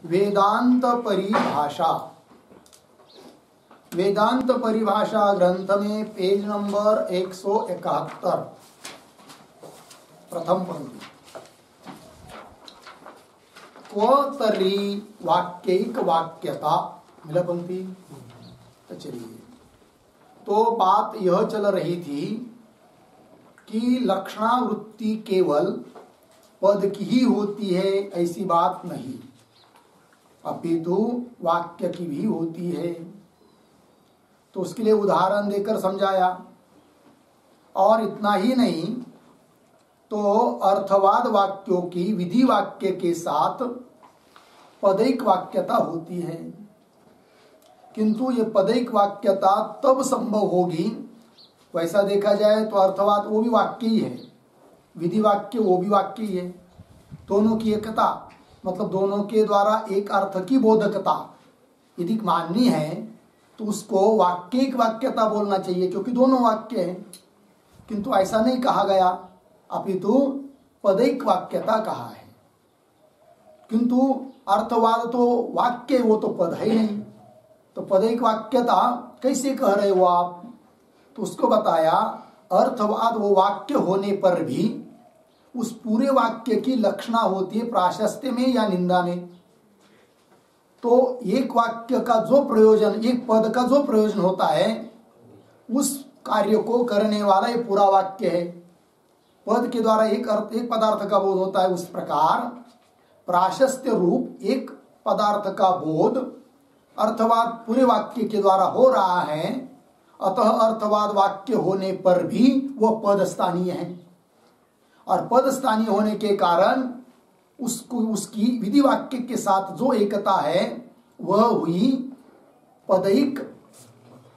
वेदांत परिभाषा। वेदांत परिभाषा ग्रंथ में पेज नंबर 171 प्रथम पंक्ति। क्व तर्हि वाक्यैक वाक्यता, मिला पंक्ति। तो चलिए, तो बात यह चल रही थी कि लक्षणावृत्ति केवल पद की ही होती है, ऐसी बात नहीं, अपितु वाक्य की भी होती है। तो उसके लिए उदाहरण देकर समझाया। और इतना ही नहीं, तो अर्थवाद वाक्यों की विधि वाक्य के साथ पदैक वाक्यता होती है। किंतु ये पदैक वाक्यता तब संभव होगी, वैसा देखा जाए तो अर्थवाद वो भी वाक्य ही है, विधि वाक्य वो भी वाक्य ही है। दोनों की एकता मतलब दोनों के द्वारा एक अर्थ की बोधकता यदि माननी है तो उसको वाक्यिक वाक्यता बोलना चाहिए, क्योंकि दोनों वाक्य है। किंतु ऐसा नहीं कहा गया, अपितु पदैक वाक्यता कहा है। किंतु अर्थवाद तो वाक्य, वो तो पद है ही नहीं, तो पदैक वाक्यता कैसे कह रहे हो आप? तो उसको बताया, अर्थवाद वो वाक्य होने पर भी उस पूरे वाक्य की लक्षणा होती है प्राशस्त्य में या निंदा में। तो एक वाक्य का जो प्रयोजन, एक पद का जो प्रयोजन होता है, उस कार्य को करने वाला ये पूरा वाक्य है। पद के द्वारा एक पदार्थ का बोध होता है, उस प्रकार प्राशस्त्य रूप एक पदार्थ का बोध अर्थवाद पूरे वाक्य के द्वारा हो रहा है। अतः अर्थवाद वाक्य होने पर भी वह पद स्थानीय है, और पद स्थानीय होने के कारण उसको उसकी विधि वाक्य के साथ जो एकता है वह हुई पदैक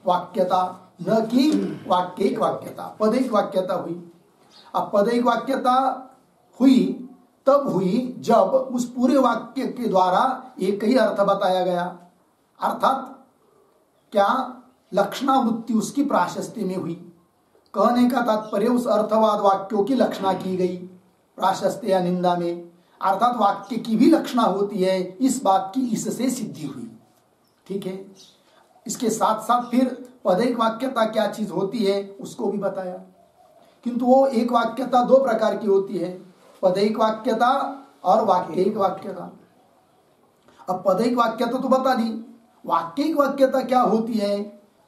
वाक्यता, न कि वाक्यिक वाक्यता। पदैक वाक्यता हुई। अब पदैक वाक्यता हुई तब हुई जब उस पूरे वाक्य के द्वारा एक ही अर्थ बताया गया, अर्थात क्या लक्षणावृत्ति उसकी प्राशस्त्य में हुई। कहने का तात्पर्य उस अर्थवाद वाक्यों की लक्षणा की गई प्राशस्त्य या निंदा में, अर्थात वाक्य की भी लक्षणा होती है, इस बात की इससे सिद्धि हुई। ठीक है। इसके साथ साथ फिर पदैक वाक्यता क्या चीज होती है उसको भी बताया। किंतु वो एक वाक्यता दो प्रकार की होती है, पदैक वाक्यता और वाक्यिक वाक्यता। अब पदैक वाक्यता तो बता दी, वाक्यिक वाक्यता क्या होती है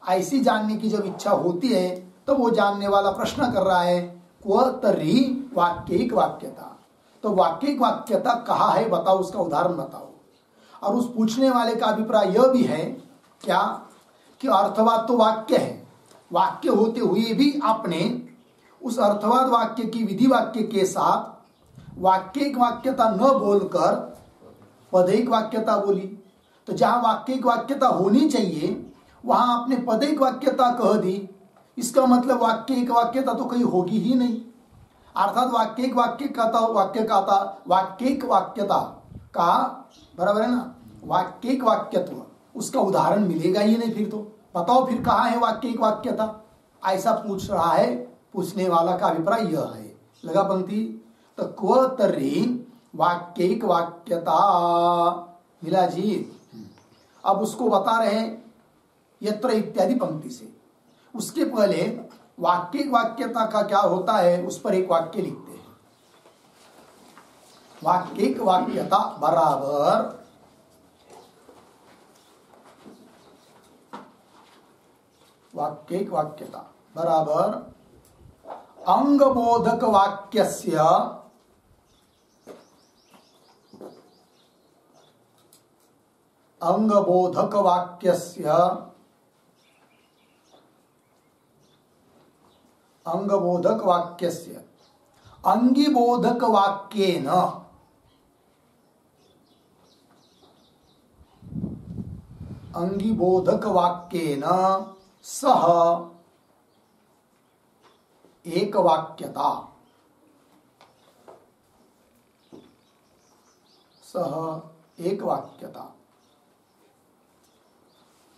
ऐसी जानने की जब इच्छा होती है तो वो जानने वाला प्रश्न कर रहा है, क्व तर्हि वाक्यिक वाक्यता। तो वाक्यिक वाक्यता कहाँ है बताओ, उसका उदाहरण बताओ। और उस पूछने वाले का अभिप्राय यह भी है क्या कि अर्थवाद तो वाक्य है, वाक्य होते हुए भी आपने उस अर्थवाद वाक्य की विधि वाक्य के साथ वाक्यिक वाक्यता न बोलकर पदैक वाक्यता बोली। तो जहां वाक्यिक वाक्यता होनी चाहिए वहां आपने पदैक वाक्यता कह दी, इसका मतलब वाक्यिक वाक्यता तो कहीं होगी ही नहीं। अर्थात वाक्यिक वाक्यिक वाक्यता का बराबर है ना, वाक्यिक वाक्यत्व उसका उदाहरण मिलेगा ही नहीं। फिर तो बताओ फिर कहाँ है वाक्यिक वाक्यता, ऐसा पूछ रहा है। पूछने वाला का अभिप्राय यह है। लगा पंक्ति। तो क्व तर्हि वाक्यिक वाक्यता, मिला जी। अब उसको बता रहे हैं यत्र इत्यादि पंक्ति से। उसके पहले वाक्यिक वाक्यता का क्या होता है उस पर एक वाक्य लिखते हैं। वाक्यिक वाक्यता बराबर वाक्यिक वाक्यता बराबर अंगबोधक वाक्यस्य अंगबोधक वाक्यस्य अंगबोधक वाक्यस्य अंगिबोधक वाक्येन अंगिबोधक वाक्येन सह एक वाक्यता, सह एक वाक्यता।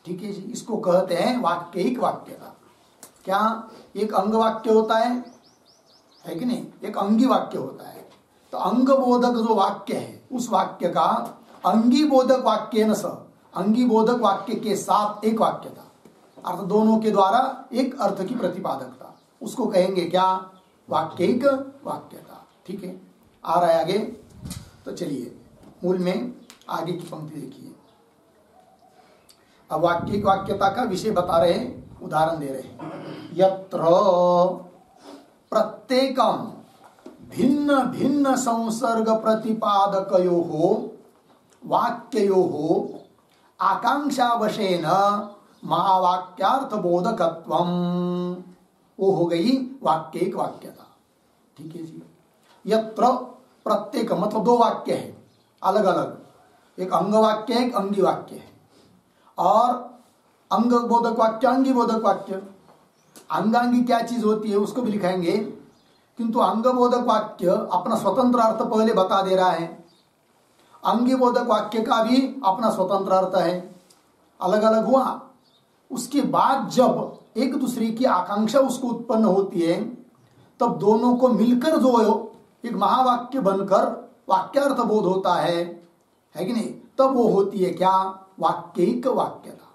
ठीक है जी। इसको कहते हैं वाक्यिक वाक्यता। क्या एक अंग वाक्य होता है कि नहीं, एक अंगी वाक्य होता है। तो अंग बोधक जो वाक्य है उस वाक्य का अंगी बोधक वाक्य न स, अंगी बोधक वाक्य के साथ एक वाक्य था, अर्थ दोनों के द्वारा एक अर्थ की प्रतिपादकता, उसको कहेंगे क्या? वाक्यिक वाक्यता। ठीक है, आ रहा है आगे। तो चलिए मूल में आगे की पंक्ति देखिए। अब वाक्यिक वाक्यता का विषय बता रहे हैं, उदाहरण दे रहे हैं। यत्र प्रत्येकम भिन्न भिन्न संसर्ग प्रतिपादकयोः वाक्ययोः आकांक्षावशेन महावाक्यार्थ बोधकत्वम, वो हो गई वाक्यिक वाक्यता। ठीक है जी। यत्र प्रत्येक मतलब दो वाक्य है अलग अलग, एक अंग वाक्य है, एक अंगी वाक्य है, और अंग बोधक वाक्य, अंगी बोधक वाक्य। अंगांगी क्या चीज होती है उसको भी लिखाएंगे, किंतु अंग बोधक वाक्य अपना स्वतंत्र अर्थ पहले बता दे रहा है, अंगी बोधक वाक्य का भी अपना स्वतंत्र अर्थ है, अलग अलग हुआ। उसके बाद जब एक दूसरे की आकांक्षा उसको उत्पन्न होती है, तब दोनों को मिलकर जो एक महावाक्य बनकर वाक्यार्थ बोध होता है कि नहीं, तब वो होती है क्या? वाक्यिक वाक्यता।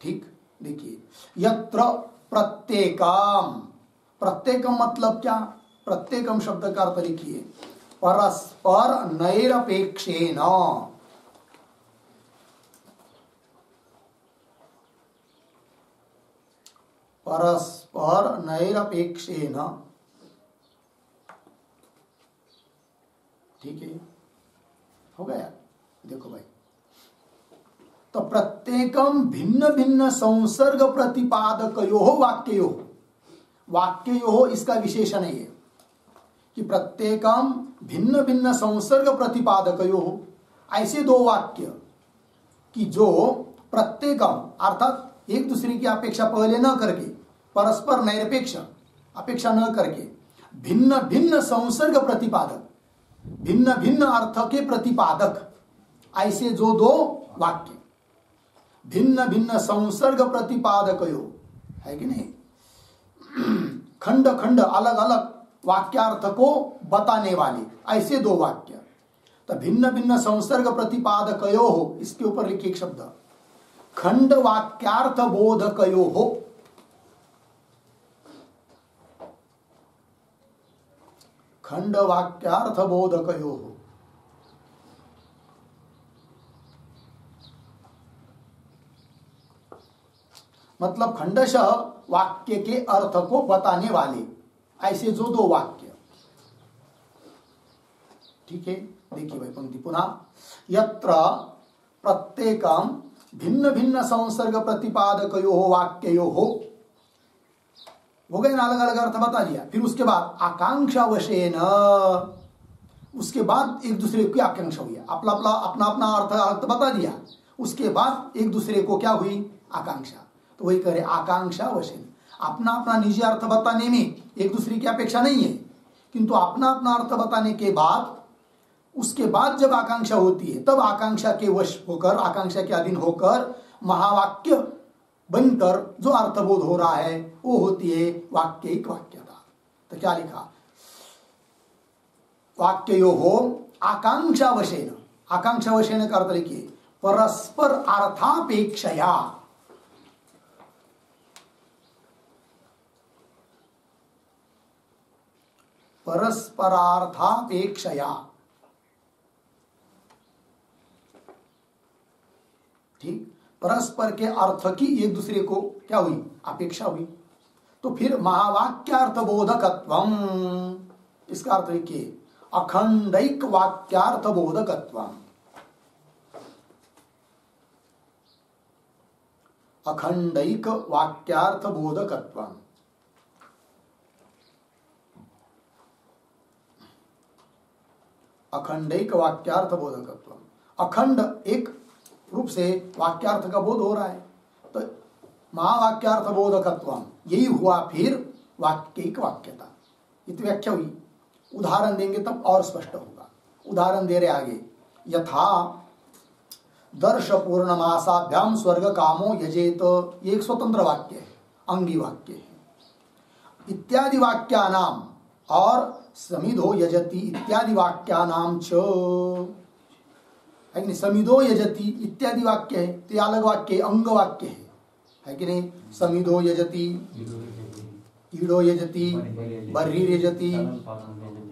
ठीक, देखिए यत्र प्रत्येकम, प्रत्येकम मतलब क्या? प्रत्येकम शब्द का अर्थ लिखिए परस्पर नैरपेक्षेन, परस्पर नैरपेक्षेन। ठीक है, हो गया। देखो भाई, तो प्रत्येकम भिन्न भिन्न संसर्ग प्रतिपादकयोः वाक्ययोः, वाक्ययोः इसका विशेषण है ये कि प्रत्येकम भिन्न भिन्न संसर्ग प्रतिपादकयोः, ऐसे दो वाक्य कि जो प्रत्येकम अर्थात एक दूसरे की अपेक्षा पहले न करके, परस्पर नैरपेक्ष अपेक्षा न करके, भिन्न भिन्न संसर्ग प्रतिपादक, भिन्न भिन्न अर्थ के प्रतिपादक, ऐसे जो दो वाक्य भिन्न भिन्न संसर्ग प्रतिपादकयो है कि नहीं, खंड खंड अलग अलग वाक्यार्थ को बताने वाले ऐसे दो वाक्य। तो भिन्न भिन्न संसर्ग प्रतिपादकयो हो, इसके ऊपर लिखिए एक शब्द, खंड वाक्यार्थ बोधकयो हो, खंड वाक्यार्थ बोधकयो हो। मतलब खंडशः वाक्य के अर्थ को बताने वाले ऐसे जो दो वाक्य। ठीक है, देखिए भाई पंक्ति पुनः, यत्र प्रत्येकम भिन्न भिन्न संसर्ग प्रतिपादकयोः वाक्ययोः, हो गए ना, अलग अलग अर्थ बता दिया। फिर उसके बाद आकांक्षावशेन, उसके बाद एक दूसरे की आकांक्षा हुई, अपना अपना अपना अपना अर्थ बता दिया, उसके बाद एक दूसरे को क्या हुई? आकांक्षा। तो वही करे आकांक्षावशेन, अपना अपना निजी अर्थ बताने में एक दूसरे की अपेक्षा नहीं है, किंतु अपना अपना अर्थ बताने के बाद उसके बाद जब आकांक्षा होती है, तब आकांक्षा के वश होकर, आकांक्षा के अधीन होकर महावाक्य बनकर जो अर्थबोध हो रहा है वो होती है वाक्यिक वाक्यता। तो क्या लिखा? वाक्ययोः आकांक्षावशेन, आकांक्षावशेन का अर्थ लिखिए परस्पर अर्थापेक्षया, परस्परार्थापेक्षया। ठीक, परस्पर के अर्थ की एक दूसरे को क्या हुई? अपेक्षा हुई। तो फिर महावाक्यार्थ बोधकत्वम, इसका अर्थ लिखिए अखंडैक वाक्यार्थ बोधकत्वम, अखंडैक वाक्यार्थ बोधकत्वम। अखंडैक वाक्यार्थ बोधकत्वम, अखंड एक रूप से वाक्यार्थ का बोध हो रहा है, तो महावाक्यार्थ बोधकत्वम यही हुआ फिर वाक्यिक वाक्यता। इतनी व्याख्या हुई, उदाहरण देंगे तब और स्पष्ट होगा। उदाहरण दे रहे आगे, यथा दर्श पूर्णमासाभ्याम स्वर्ग कामो यजेत, ये एक स्वतंत्र वाक्य है, अंगी वाक्य है। इत्यादि वाक्यानाम और समिधो यजति इत्यादि वाक्यानाम च, है कि नहीं? समिधो यजति इत्यादि वाक्य है, तो ये अलग वाक्य है, अंग वाक्य है कि नहीं? समिधो यजति, ईडो यजति, बर्ही यजति,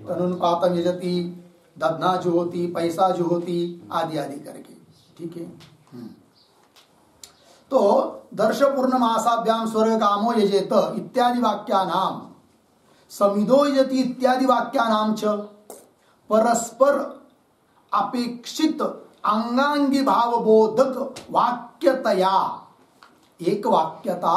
तनुपातम यजति, दधना जो होती, पैसा जो होती, आदि आदि करके, ठीक है। तो दर्श पूर्णमासाभ्याम स्वर्ग कामो यजेत इत्यादि वाक्यानाम, समिधो यजति इत्यादि वाक्यानाम च परस्पर अपेक्षित अंगांगी भाव बोधक वाक्यतया एक वाक्यता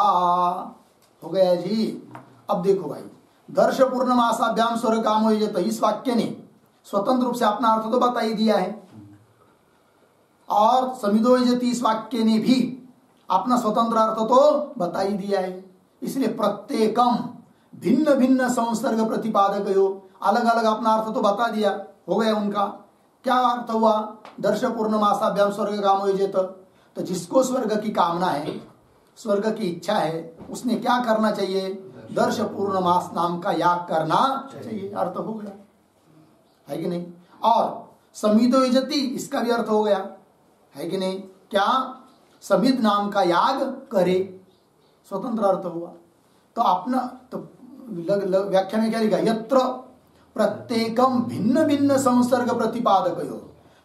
हो गया जी। अब देखो भाई, दर्श पूर्णमासाभ्याम स्वर्ग कामो यजेत, इस वाक्य ने स्वतंत्र रूप से अपना अर्थ तो बता ही दिया है, और समिधो यजति इस वाक्य ने भी अपना स्वतंत्र अर्थ तो बता ही दिया है। इसलिए प्रत्येकम भिन्न भिन्न संसर्ग प्रतिपादक हो, अलग अलग अपना अर्थ तो बता दिया, हो गया उनका। क्या अर्थ हुआ? दर्श पूर्णमासाभ्याम स्वर्ग कामो यजेत, तो जिसको स्वर्ग की कामना है, स्वर्ग की इच्छा है, उसने क्या करना चाहिए? दर्श पूर्णमास नाम का याग करना चाहिए, अर्थ हो गया, है कि नहीं? और समिधो यजति, इसका भी अर्थ हो गया, है कि नहीं? क्या? समिध नाम का याग करे, स्वतंत्र अर्थ हुआ। तो अपना तो व्याख्या में क्या लिखा? यत्र प्रत्येकम भिन्न भिन्न संसर्ग प्रतिपादक हो,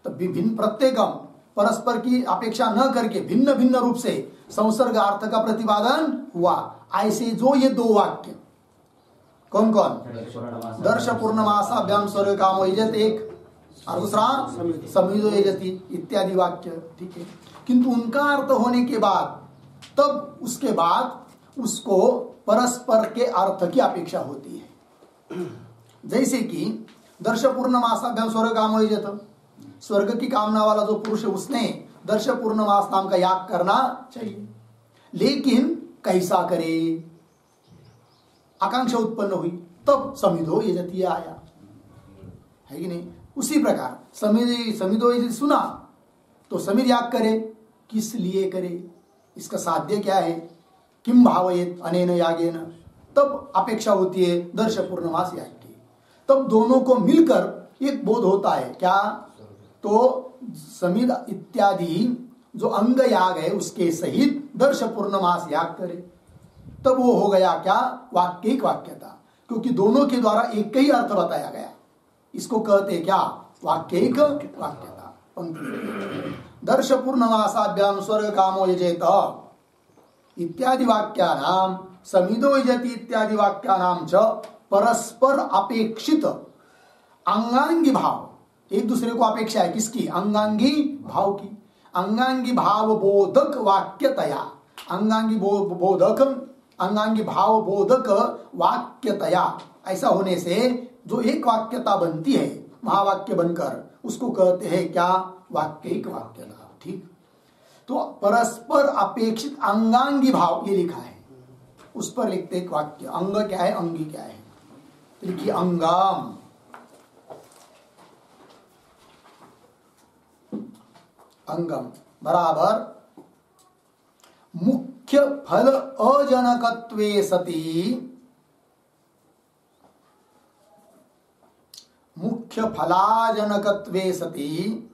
तो विभिन्न प्रत्येकम परस्पर की अपेक्षा न करके भिन्न भिन्न रूप से संसर्ग अर्थ का प्रतिपादन हुआ। ऐसे जो ये दो वाक्य, कौन कौन? दर्श पूर्णमासाभ्याम स्वर्ग कामो यजेत एक, और दूसरा समिधो यजति इत्यादि वाक्य, ठीक है। किंतु उनका अर्थ होने के बाद, तब उसके बाद उसको परस्पर के अर्थ की अपेक्षा होती है। जैसे कि दर्श पूर्णमासाभ्याम स्वर्ग कामो यजेत, स्वर्ग की कामना वाला जो पुरुष है उसने दर्श पूर्णमास नाम का याग करना चाहिए, लेकिन कैसा करे? आकांक्षा उत्पन्न हुई, तब समिधो यजति आया, है कि नहीं? उसी प्रकार समिधो यजति सुना तो समिध याग करे, किस लिए करे? इसका साध्य क्या है? किम भावयेत अनेन यागेन, तब अपेक्षा होती है दर्श पूर्णमास याग की। तब दोनों को मिलकर एक बोध होता है, क्या? तो समिध इत्यादि जो अंग याग है उसके सहित दर्श पूर्णमास याग करे, तब वो हो गया क्या? वाक्यिक वाक्यता, क्योंकि दोनों के द्वारा एक ही अर्थ बताया गया, इसको कहते हैं क्या? वाक्यिक वाक्यता। दर्श पूर्णमासाभ्याम स्वर्ग कामो यजेत इत्यादि वाक्यानाम समिधो यजति इत्यादि वाक्यानाम च परस्पर अपेक्षित अंगांगी भाव, एक दूसरे को अपेक्षा है, किसकी? अंगांगी भाव की। अंगांगी भाव बोधक वाक्यतया, अंगांगी बोधक, अंगांगी भाव बोधक वाक्यतया, ऐसा होने से जो एक वाक्यता बनती है महावाक्य बनकर, उसको कहते हैं क्या? वाक्यिक वाक्यता, ठीक। तो परस्पर अपेक्षित अंगांगी भाव ये लिखा है, उस पर लिखते एक वाक्य, अंग क्या है, अंगी क्या है, लिखिए अंगम, अंगम बराबर मुख्य फल अजनकत्वे सति, मुख्य फलाजनकत्वे सति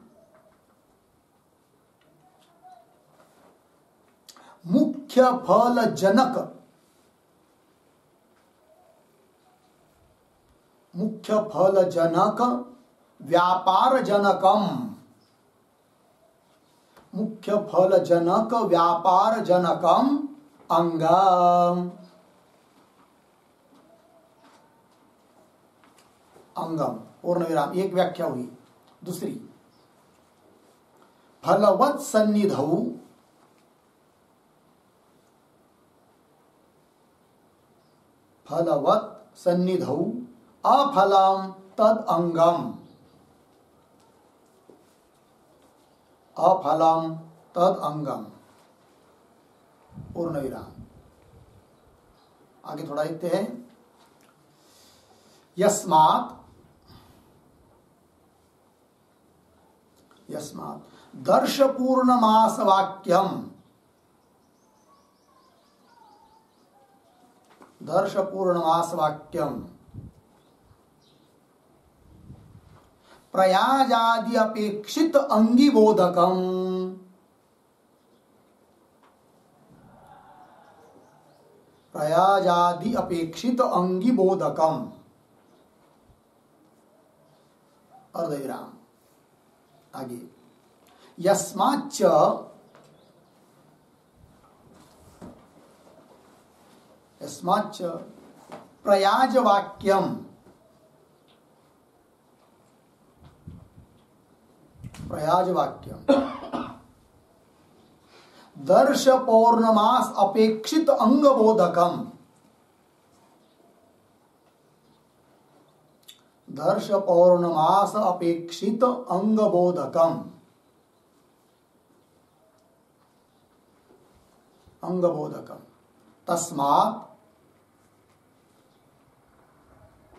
मुख्य फल जनक, मुख्य फल जनक व्यापार जनकम, मुख्य फल जनक व्यापार जनकम अंगम, अंगम पूर्ण विराम, एक व्याख्या हुई। दूसरी, फलवत् सन्निधौ, फलवत् सन्निधौ अफलम तद अंगम, अफलम तद अंगम पूर्ण विराम। आगे थोड़ा लिखते हैं, यस्मात्, यस्मात् दर्श पूर्णमास वाक्यम, दर्श पूर्णमास वाक्यम प्रयाजादि अपेक्षित अंगिबोधकम, प्रयाजादि अपेक्षित अंगिबोधकम, अर्धविराम, आगे यस्माच्च यस्माच्च प्रयाज वाक्यम, प्रयाज वाक्यम दर्श पौर्णमास अपेक्षित अंगबोधकम, दर्श पौर्णमास अपेक्षित अंगबोधकम, अंगबोधकम तस्मात्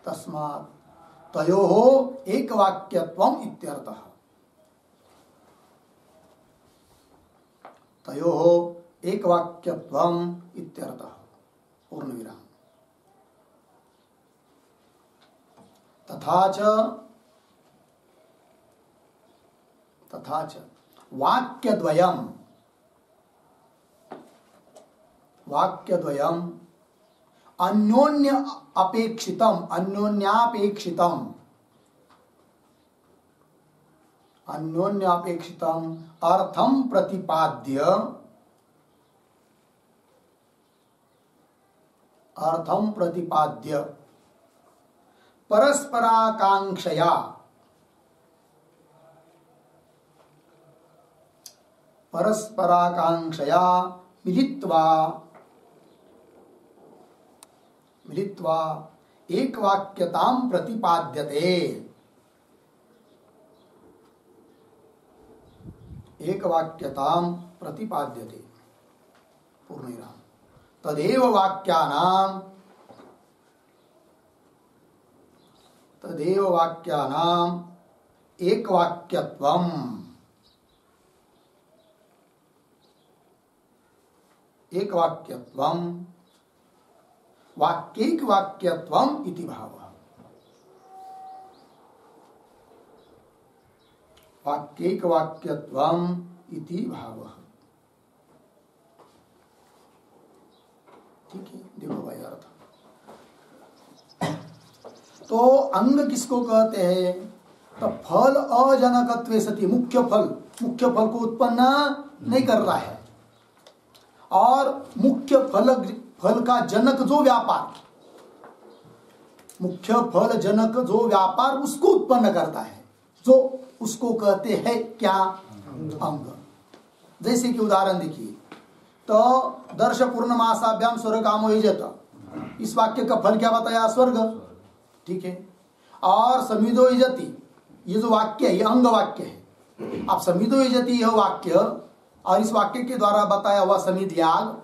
तस्मात् तयोः एकवाक्यत्वम् इत्यर्थः, तयोः एकवाक्यत्वम् इत्यर्थः, पूर्णविराम। तथा च वाक्यद्वयम् अन्योन्य अपेक्षितम, अन्योन्यापेक्षितम, अन्योन्यापेक्षितम अर्थम प्रतिपाद्य, अर्थम प्रतिपाद्य परस्पराकांक्षया, परस्पराकांक्षया मिलित्वा एकवाक्यतां प्रतिपाद्यते, एकवाक्यतां प्रतिपाद्यते, पूर्णविराम। तदेव वाक्यानाम् एकवाक्यत्वम्, एकवाक्यत्वम् वाक्यैक वाक्यत्वम् इति भावः, वाक्यैक वाक्यत्वम् इति भावः। ठीक है, देखो भाई अर्थ। तो अंग किसको कहते हैं? तो फल अजनकत्वे सति, मुख्य फल को उत्पन्न नहीं कर रहा है, और मुख्य फल का जनक जो व्यापार, मुख्य फल जनक जो व्यापार उसको उत्पन्न करता है, जो उसको कहते हैं क्या? अंग। जैसे कि उदाहरण देखिए, तो दर्श पूर्णमासाभ्याम स्वर्ग कामो यजत, इस वाक्य का फल क्या बताया? स्वर्ग। ठीक है। और समिदो यजति, ये जो वाक्य है ये अंग वाक्य है। अब समिदो यजति यह वाक्य और इस वाक्य के द्वारा बताया हुआ समिद याग,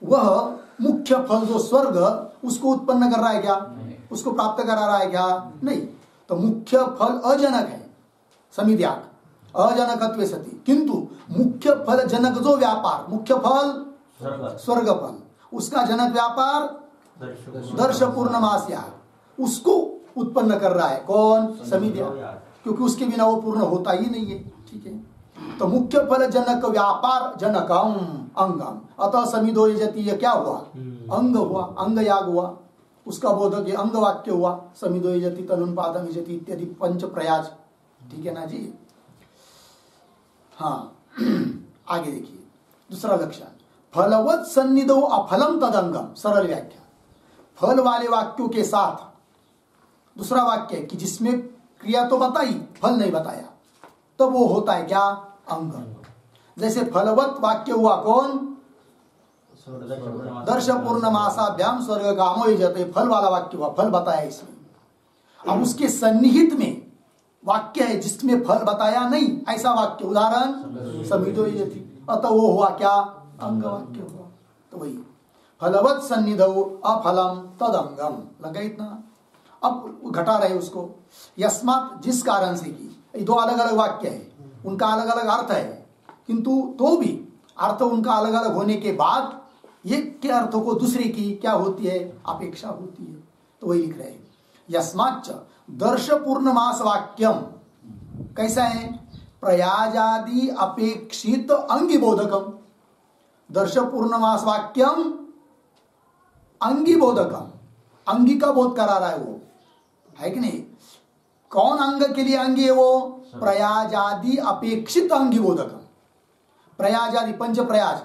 वह मुख्य फल जो स्वर्ग उसको उत्पन्न कर रहा है क्या? उसको प्राप्त करा रहा है क्या? नहीं। तो मुख्य फल अजनक है समिद याग, अजनकत्वे सति, किंतु मुख्य फल जनक जो व्यापार, मुख्य फल स्वर्ग फल, उसका जनक व्यापार दर्श पूर्णमास याग, उसको उत्पन्न कर रहा है कौन? समिद याग, क्योंकि उसके बिना वो पूर्ण होता ही नहीं है। ठीक है। तो मुख्य फल जनक व्यापार जनकम अंगम, अतः समिदो यजति, ये क्या हुआ? अंग हुआ, अंग याग हुआ, उसका बोधक ये अंग वाक्य हुआ। समिदो यजति तनुपादम यजति इत्यादि पंच प्रयाज। ठीक है ना जी। हाँ आगे देखिए दूसरा लक्षण, फलवत सन्निधो अफलम तदंगम, सरल व्याख्या। फल वाले वाक्यों के साथ दूसरा वाक्य कि जिसमें क्रिया तो बताई, फल नहीं बताया, तो वो होता है क्या? अंग। जैसे फलवत वाक्य हुआ कौन? दर्श पूर्णमासाभ्याम स्वर्ग कामो यजते, फल वाला वाक्य हुआ, फल बताया इसमें। अब उसके सन्निहित में वाक्य है जिसमें फल बताया नहीं, ऐसा वाक्य, उदाहरण समिदो यजति, अतः वो हुआ क्या? अंग वाक्य हुआ। तो वही फलवत सन्निधौ अफलम तदंगम, लगा इतना। अब घटा रहे उसको, यस्मात्, जिस कारण से कि दो अलग अलग वाक्य है, उनका अलग अलग अर्थ है, किंतु तो भी अर्थ उनका अलग अलग होने के बाद एक के अर्थों को दूसरे की क्या होती है? अपेक्षा होती है। तो वही लिख रहे हैं, यस्माच्च दर्श पूर्णमास वाक्यम, कैसा है? प्रयाजादि अपेक्षित अंगी बोधकम, दर्श पूर्णमास वाक्यम अंगी बोधकम, अंगी का बोध करा रहा है वो, है कि नहीं? कौन अंग के लिए अंगी है वो? प्रयाजादि अपेक्षित अंगी बोधकम। प्रयाजादि पंच प्रयाज,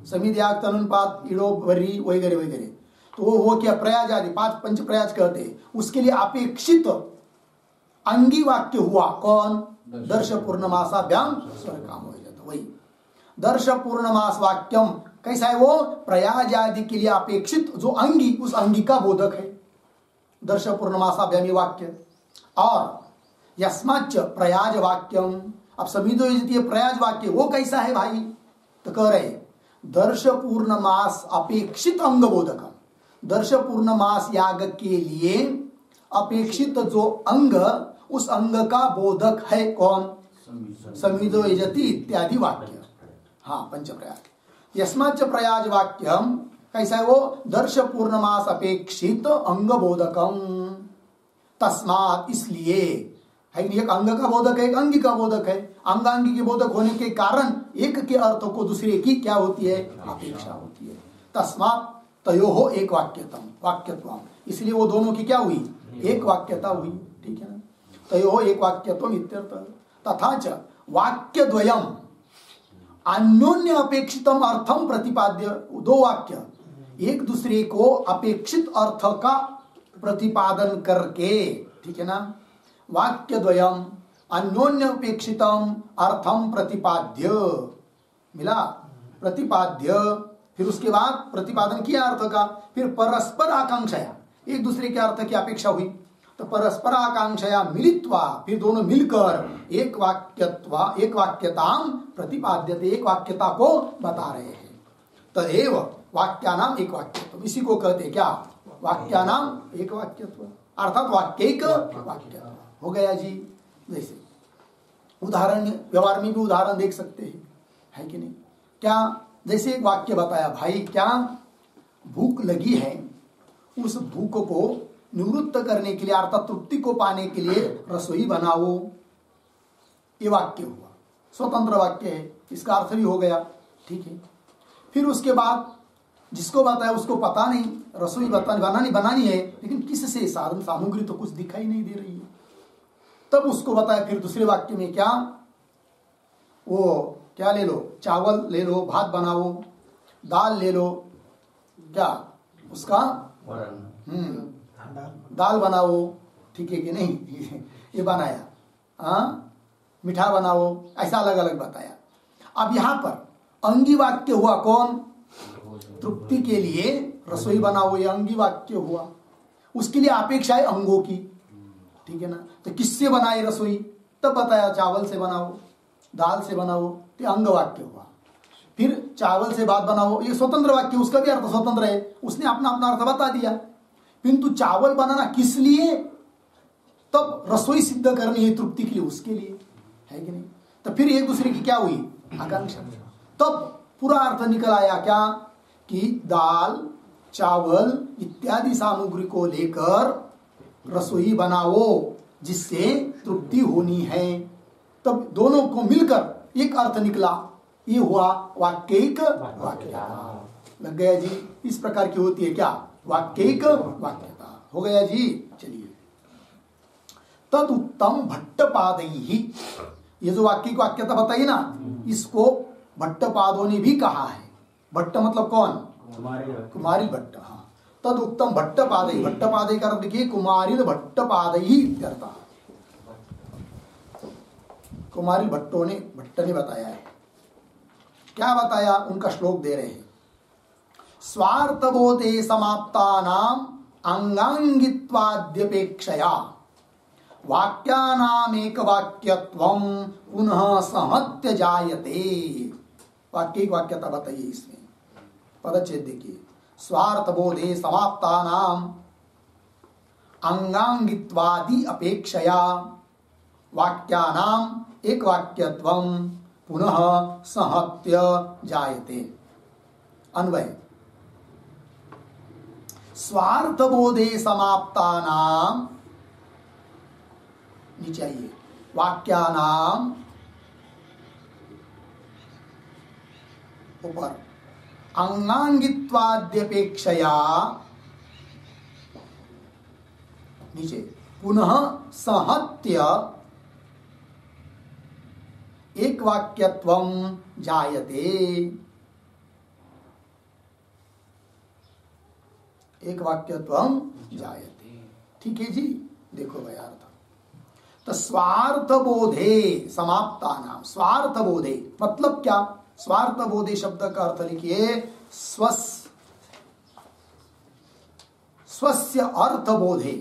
समिध्याग तनुपात इड़ो वर्री वगैरह वगैरह, तो वो क्या प्रयाजादि पांच पंच प्रयाज कहते हैं, उसके लिए अपेक्षित अंगी वाक्य हुआ कौन? दर्श पूर्णमासाभ्याम स्वर काम हो जाता, वही दर्श पूर्णमास वाक्यम। कैसा है वो? प्रयाजादि के लिए अपेक्षित जो अंगी, उस अंगी का बोधक है दर्श पूर्णमासाभ्यामी वाक्य। और यस्माच्च प्रयाज वाक्यम, अब समिधो प्रयाज वाक्य वो कैसा है भाई? तो कह रहे दर्श पूर्णमास अपेक्षित अंग बोधकम, दर्श पूर्णमास याग के लिए अपेक्षित जो अंग, उस अंग का बोधक है कौन? समिधो यजति इत्यादि वाक्य, हाँ पंच प्रयाज। यस्माच्च प्रयाज वाक्यम कैसा है वो? दर्श पूर्णमास अपेक्षित अंग बोधकम, तस्मात् इसलिए है, एक अंग का बोधक है, एक अंगी का बोधक है। अंगांगी के बोधक होने के कारण एक के अर्थ को दूसरे की क्या होती है? अपेक्षा होती है। तस्मात् तयोः एक वाक्यतम वाक्यत्वम, इसलिए वो दोनों की क्या हुई? एक वाक्यता हुई, ठीक है ना? तयोः एक वाक्यत्वम इत्यर्थ। तथा च वाक्यद्वयम अन्योन्य अपेक्षितम अर्थम प्रतिपाद्य, दो वाक्य एक दूसरे को अपेक्षित अर्थ का प्रतिपादन करके, ठीक है ना? वाक्यद्वयम अन्योन्य अपेक्षितम अर्थम प्रतिपाद्य, मिला प्रतिपाद्य, फिर उसके बाद प्रतिपादन किया अर्थ का, फिर परस्पर आकांक्षया एक दूसरे के अर्थ की अपेक्षा हुई, तो परस्पर आकांक्षया मिलित्वा फिर दोनों मिलकर एक वाक्यताम प्रतिपाद्यते, एक वाक्यता को बता रहे हैं। तदेव वाक्यानाम एक वाक्यत्व, इसी को कहते क्या? वाक्यानाम एक वाक्यत्व, अर्थात वाक्यैक वाक्यत्व हो गया जी। जैसे उदाहरण व्यवहार में भी उदाहरण देख सकते हैं, है कि नहीं? क्या? जैसे एक वाक्य बताया, भाई क्या भूख लगी है, उस भूख को निवृत्त करने के लिए अर्थात तृप्ति को पाने के लिए रसोई बनाओ, ये वाक्य हुआ, स्वतंत्र वाक्य है, इसका अर्थ भी हो गया, ठीक है। फिर उसके बाद जिसको बताया उसको पता नहीं, रसोई बनानी है, लेकिन किससे? साधन सामग्री तो कुछ दिखाई नहीं दे रही है, तब उसको बताया फिर दूसरे वाक्य में क्या? वो क्या ले लो, चावल ले लो, भात बनाओ, दाल ले लो, क्या उसका दाल बनाओ, ठीक है कि नहीं? ये बनाया, हाँ मीठा बनाओ, ऐसा अलग अलग बताया। अब यहां पर अंगी वाक्य हुआ कौन? तृप्ति के लिए रसोई बनाओ, ये अंगी वाक्य हुआ, उसके लिए अपेक्षा है अंगों की, ठीक है ना? तो किससे बनाए रसोई? तब बताया चावल से बनाओ, दाल से बनाओ, तो अंग वाक्य हुआ। फिर चावल से भात बनाओ, ये स्वतंत्र वाक्य, उसका भी अर्थ स्वतंत्र है, उसने अपना अपना अर्थ बता दिया। किंतु चावल बनाना किस लिए? तब रसोई सिद्ध करनी है तृप्ति के लिए, उसके लिए, है कि नहीं? तो फिर एक दूसरे की क्या हुई? आकांक्षा। तब पूरा अर्थ निकल आया क्या? कि दाल चावल इत्यादि सामग्री को लेकर रसोई बनाओ जिससे तृप्ति होनी है, तब दोनों को मिलकर एक अर्थ निकला, ये हुआ वाक्यैक वाक्यता। लग गया जी? इस प्रकार की होती है क्या? वाक्यैक वाक्यता हो गया जी। चलिए, तद उत्तम भट्टपादैहि, ये जो वाक्यैक वाक्यता बताइए ना, इसको भट्टपादों ने भी कहा है। भट्ट मतलब कौन? कुमारी भट्ट, हाँ। तद उत्तम भट्टपादैहि, भट्टपादैहि का अर्थ देखिए कुमारिल भट्टपादैहि इत्यर्थः, कुमारी भट्ट ने बताया है। क्या बताया? उनका श्लोक दे रहे हैं। स्वार्थबोधे समाप्तानाम अंगांगित्वाद्यपेक्षया वाक्यानामेक वाक्यत्वम पुनः सहत्य जायते। वाक्यैक वाक्यता बताइए इसमें, पदच्छेद देखिए। स्वार्थबोधे समाप्तानाम अंगांगित्वादि अपेक्षया वाक्यानाम एक वाक्यत्वम पुनः सहत्य जायते। अन्वय, स्वार्थबोधे समाप्तानाम, नीचे आइए, वाक्यानाम ऊपर अंगांगित्वाद्यपेक्षया नीचे पुनः सहत्य एक वाक्यत्वम जायते। एक वाक्यत्वम जायते। ठीक है जी। देखो भाई अर्थ तो स्वार्थ बोधे समाप्ता नाम। स्वार्थ बोधे मतलब क्या? स्वार्थ बोधे शब्द का अर्थ लिखिए स्वस्य अर्थ बोधे।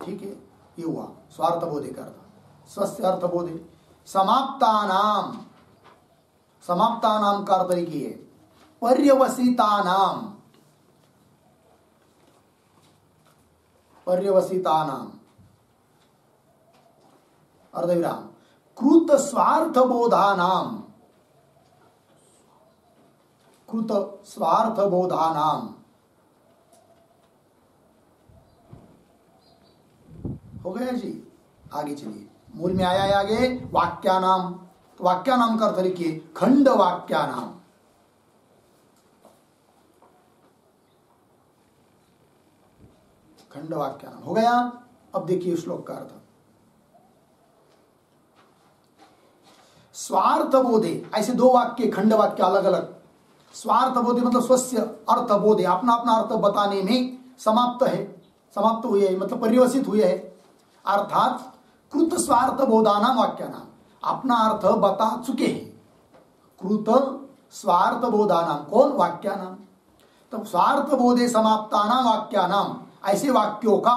ठीक है, ये हुआ स्वार्थ बोधे का अर्थ। स्वस्य अर्थ बोधे समाप्ता नाम। समाप्ता नाम का अर्थ लिखिए पर्यवसिता नाम। पर्यवसिता नाम अर्धविराम कृत स्वार्थ बोधा नाम। कृत स्वार्थ बोधा नाम। हो गया जी। आगे चलिए, मूल में आया है आगे वाक्यानाम। तो वाक्यानाम का अर्थ लिखिए खंड वाक्यानाम। खंड वाक्यानाम हो गया। अब देखिए श्लोक का अर्थ। स्वार्थ बोधे ऐसे दो वाक्य खंड वाक्य अलग अलग। स्वार्थ बोधे मतलब स्वस्य अर्थ बोधे अपना अपना अर्थ बताने में समाप्त है, समाप्त हुए है मतलब पर्यवसित हुए है। अर्थात कृत स्वार्थ बोधानाम वाक्यानाम अपना अर्थ बता चुके हैं। कृत स्वार्थ बोधानाम कौन? वाक्यानाम। तब स्वार्थ बोधे समाप्तानाम वाक्यानाम ऐसे वाक्यों का,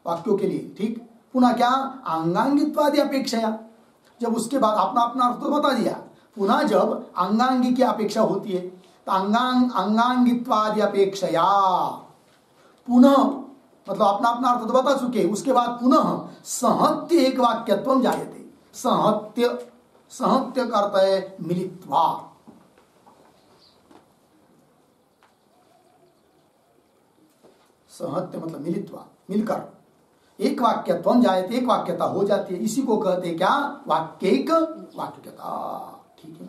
वाक्यों के लिए ठीक पुनः क्या अंगांगित्वादि अपेक्षया। जब उसके बाद अपना अपना अर्थ तो बता दिया, पुनः जब अंगांगी की अपेक्षा होती है तो अंगांगित्वादि अपेक्षया पुनः मतलब अपना अपना अर्थ तो बता चुके, उसके बाद पुनः सहत्य एक वाक्यत्वम जायते। सहत्य, सहत्य का अर्थ है मिलित्वा। सहत्य मतलब मिलित्वा, मिलकर एक वाक्यत्वम जायते, एक वाक्यता हो जाती है। इसी को कहते हैं क्या? वाक्यैक वाक्यता। ठीक है,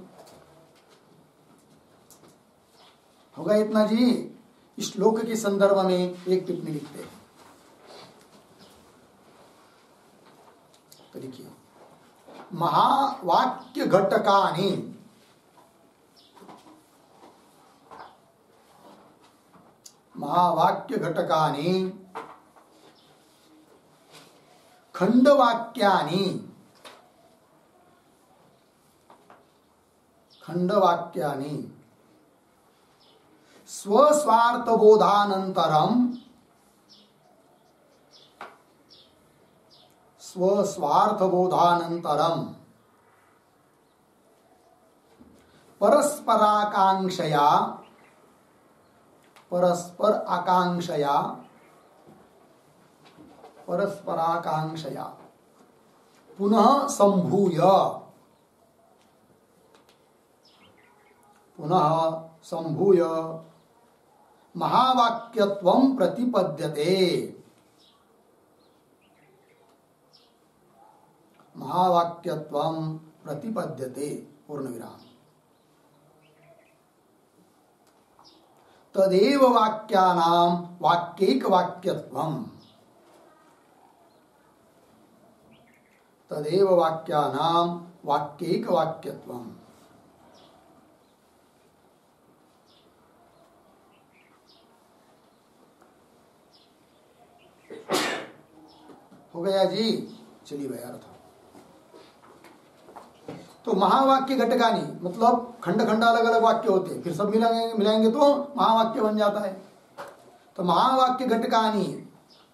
होगा इतना जी। इस श्लोक के संदर्भ में एक टिप्पणी लिखते हैं। तो लिखिए महावाक्य घटकानि महावाक्य घटकानि खंडवाक्यानि खंडवाक्यानि स्वस्वार्थबोधानन्तरं स्वस्वार्थबोधानन्तरं परस्पराकांक्षया परस्पराकांक्षया पुनः संभूय महावाक्यत्वं प्रतिपद्यते। महावाक्यत्वं प्रतिपद्यते पूर्णविराम। तदेव वाक्यानां वाक्यैक वाक्यत्वम्। तदेव वाक्यानां वाक्यैक वाक्यत्वम्। हो गया जी। चलिए भाई अर्थ। तो महावाक्य घटकानी मतलब खंड खंड अलग अलग वाक्य होते हैं, फिर सब मिलाएंगे तो महावाक्य बन जाता है। तो महावाक्य घटकानी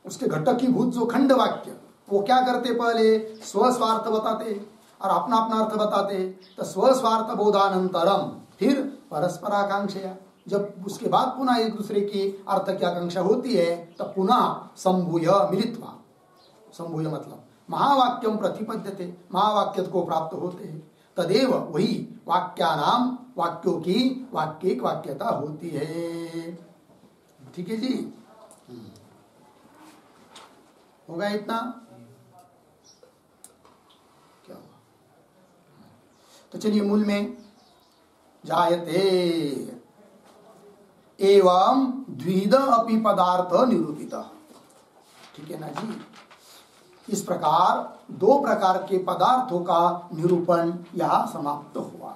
उसके घटकीभूत जो खंड वाक्य वो क्या करते? पहले स्वस्वार्थ बताते और अपना अपना अर्थ बताते। तो स्वस्वार्थ बोधानंतरम फिर परस्पराकांक्षया, जब उसके बाद पुनः एक दूसरे की अर्थ की आकांक्षा होती है तब पुनः संभूय मिलित्वा। संभूय मतलब महावाक्यम प्रतिपद्यते, महावाक्य को प्राप्त होते हैं। तदेव वही वाक्यानाम वाक्यों की वाक्यिक वाक्यता होती है। ठीक है जी, होगा इतना क्या हुआ? तो चलिए मूल में जायते एवं द्विध अपि पदार्थ निरूपित, ठीक है ना जी। इस प्रकार दो प्रकार के पदार्थों का निरूपण यह समाप्त हुआ।